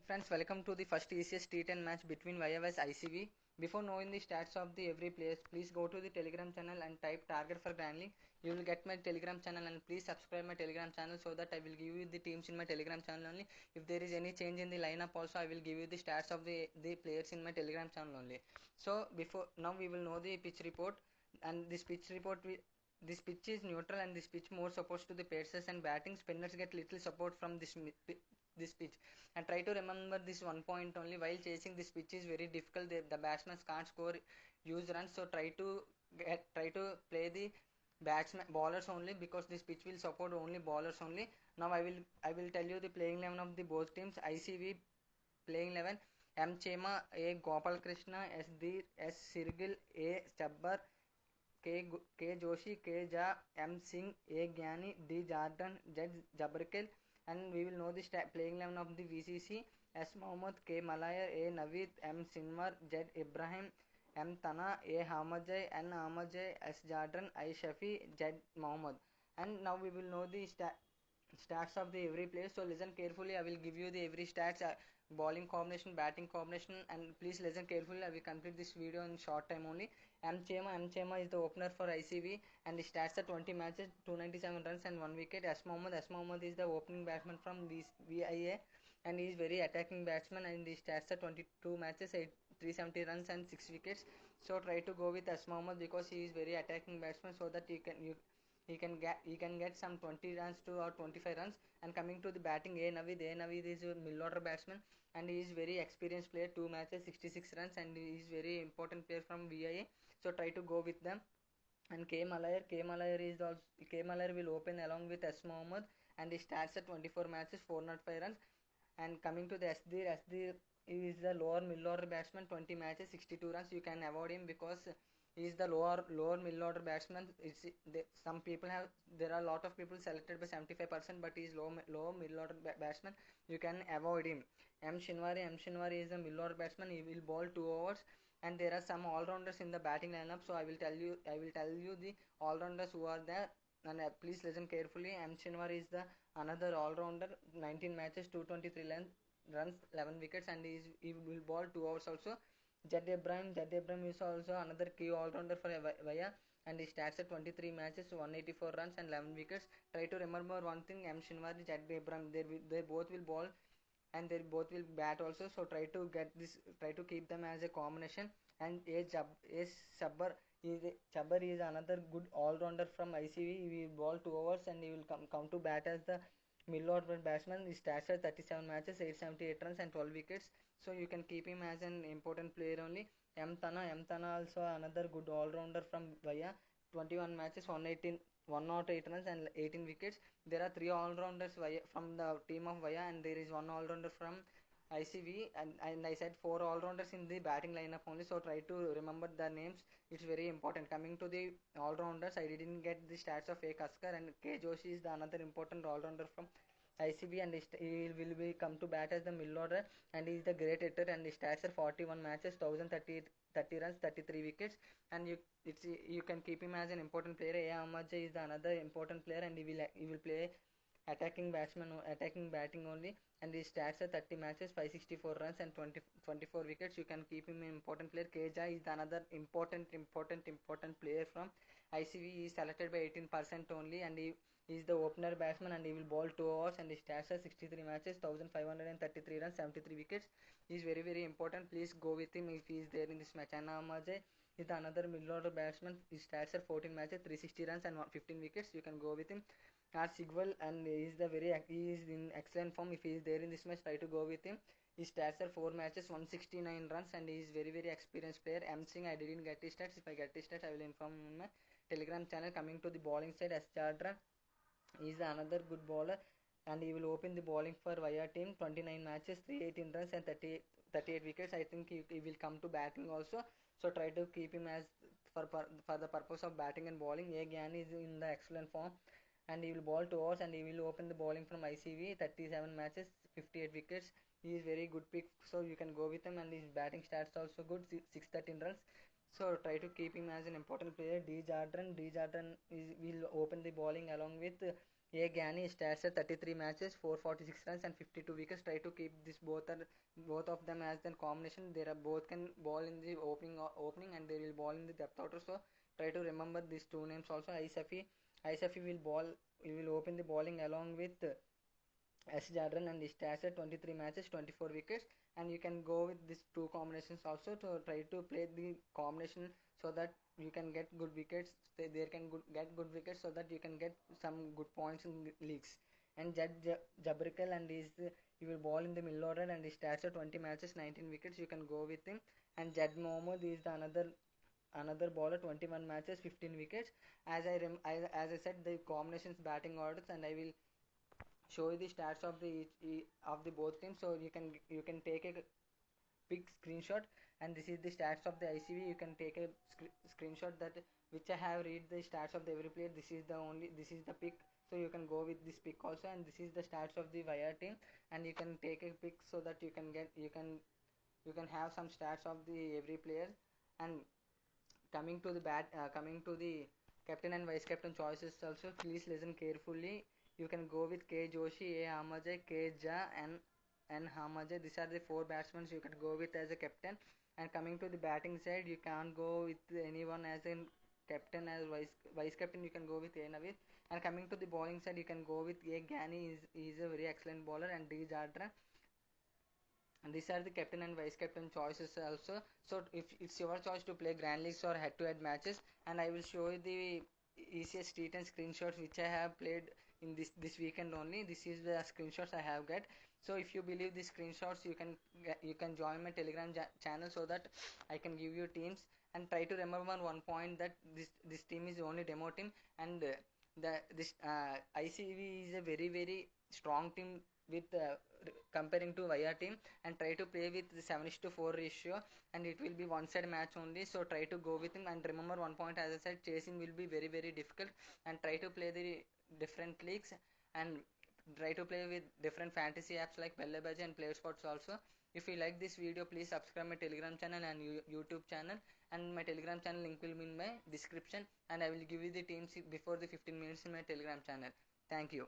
Friends, welcome to the first ECS T10 match between Via vs ICV. Before knowing the stats of the every players, please go to the Telegram channel and type target for grinding. You will get my Telegram channel and please subscribe my Telegram channel so that I will give you the teams in my Telegram channel only. If there is any change in the lineup also, I will give you the stats of the players in my Telegram channel only. So before now we will know the pitch report, and this pitch report this pitch is neutral and this pitch more supposed to the pacers and batting. Spinners get little support from this pitch, and try to remember this one point only. While chasing this pitch is very difficult, the batsmen can't score huge runs, so try to play the batsmen bowlers only, because this pitch will support only bowlers only. Now I will tell you the playing 11 of the both teams. ICV playing 11: M Chema, A Gopal Krishna, S Dir, S Sirgil, A Chabbar, K Joshi, K Ja, M Singh, A Gyani, D Jordan, Z Jabarkel. And we will know the playing 11 of the VCC: S Mohammad, K Malaya, A Naveed, M Sinwar, Z Ibrahim, M Tana, A Hamajay, N Hamajay, S Jordan, I Shafi, Z Mohammad. And now we will know the stats of the every player. So listen carefully. I will give you the every stats, bowling combination, batting combination, and please listen carefully. I will complete this video in short time only. M Chema is the opener for ICV, and he starts at 20 matches, 297 runs and 1 wicket. S Mohammad is the opening batsman from VIA, and he is very attacking batsman, and he starts at 22 matches, 370 runs and 6 wickets. So try to go with S Mohammad because he is very attacking batsman, so that he can get some 20 runs to or 25 runs. And coming to the batting, A Naveed is a middle order batsman, and he is very experienced player. 2 matches, 66 runs, and he is very important player from VIA. So try to go with them. And K Malayar will open along with S Mohammad, and he starts at 24 matches, 405 runs. And coming to the Asdir is the lower middle order batsman, 20 matches, 62 runs. You can avoid him because he is the lower middle order batsman. Some people have, there are a lot of people selected by 75%, but he is low middle order batsman. You can avoid him. M Shinwari is a middle order batsman. He will bowl 2 overs. And there are some all-rounders in the batting lineup, so I will tell you the all-rounders who are there. And please listen carefully. M Shinwari is the another all-rounder, 19 matches, 223 runs, 11 wickets, and he will bowl 2 overs also. Jed Ibrahim is also another key all-rounder for Vaya, and he starts at 23 matches, 184 runs and 11 wickets. Try to remember one thing: M Shinwari, Jed Ibrahim, they both will bowl and they both will bat also. So try to keep them as a combination. And Chabbar is another good all-rounder from ICV. He will bowl 2 overs and he will come to bat as the middle order batsman. He starts at 37 matches, 878 runs and 12 wickets. So you can keep him as an important player only. M Tana also another good all-rounder from Vaya. 21 matches, 108 runs and 18 wickets. There are 3 all-rounders from the team of Vaya, and there is 1 all-rounder from ICV, and I said 4 all-rounders in the batting lineup only. So try to remember the names. It's very important. Coming to the all-rounders, I didn't get the stats of A Kaskar, and K Joshi is the another important all-rounder from ICB, and he will be come to bat as the middle order, and he is the great hitter, and he starts at 41 matches, 1030 runs, 33 wickets. And you can keep him as an important player. A Ahmadja is the another important player, and he will play attacking batting only, and he starts at 30 matches, 564 runs and 24 wickets. You can keep him an important player. Keja is the another important player from ICV. He is selected by 18% only, and he is the opener batsman, and he will bowl 2 overs, and he starts at 63 matches, 1533 runs, 73 wickets. He is very important. Please go with him if he is there in this match. And Ahmadja is another middle order batsman. He starts at 14 matches, 360 runs and 15 wickets. You can go with him. R Sigwal, and he is in excellent form. If he is there in this match, try to go with him. His stats are 4 matches, 169 runs, and he is very experienced player. M Singh, I didn't get his stats. If I get his stats, I will inform in my Telegram channel. Coming to the bowling side, S Chadra is another good bowler, and he will open the bowling for Vaya team. 29 matches, 318 runs and 38 wickets. I think he will come to batting also. So try to keep him as for the purpose of batting and bowling. A Gyani is in the excellent form, and he will bowl 2 overs, and he will open the bowling from ICV. 37 matches, 58 wickets. He is very good pick, so you can go with him, and his batting stats also good, 613 runs. So try to keep him as an important player. D Jordan will open the bowling along with A Gani starts at 33 matches, 446 runs and 52 wickets. Try to keep this both of them as the combination. They are both can ball in the opening and they will ball in the depth order. So try to remember these two names also. Aisafi will ball. He will open the bowling along with S. Jadran and he starts at 23 matches, 24 wickets. And you can go with these two combinations also to try to play the combination so that you can get good wickets. They can get good wickets so that you can get some good points in leagues. And Jabrikal and he will ball in the middle order and he starts at 20 matches, 19 wickets. You can go with him. And Jad Mohammad is the another bowler, 21 matches, 15 wickets. As I said, the combinations batting orders, and I will show you the stats of the both teams, so you can take a big screenshot. And this is the stats of the ICV. You can take a screenshot that which I have read the stats of the every player. This is the pick, so you can go with this pick also. And this is the stats of the Via team, and you can take a pick so that you can have some stats of the every player. And coming to the captain and vice captain choices also, please listen carefully. You can go with K Joshi, A Hamaje, K Ja, and N Hamaje. These are the four batsmen you can go with as a captain. And coming to the batting side, you can't go with anyone as a captain. As vice captain, you can go with A Navid. And coming to the bowling side, you can go with A Gani. Is a very excellent bowler, and D Jadra. And these are the captain and vice captain choices also. So if it's your choice to play grand leagues or head to head matches, and I will show you the easiest T10 screenshots which I have played in this weekend only. This is the screenshots I have got. So if you believe these screenshots, you can join my telegram channel so that I can give you teams. And try to remember one point, that this team is only demo team. And the this ICV is a very very strong team with comparing to Via team. And try to play with the 7:4 ratio, and it will be one side match only. So try to go with him. And remember one point, as I said, chasing will be very very difficult. And try to play the different leagues, and try to play with different fantasy apps like Bellabaji and Player Sports also. If you like this video, please subscribe my telegram channel and YouTube channel. And my telegram channel link will be in my description, and I will give you the teams before the 15 minutes in my telegram channel. Thank you.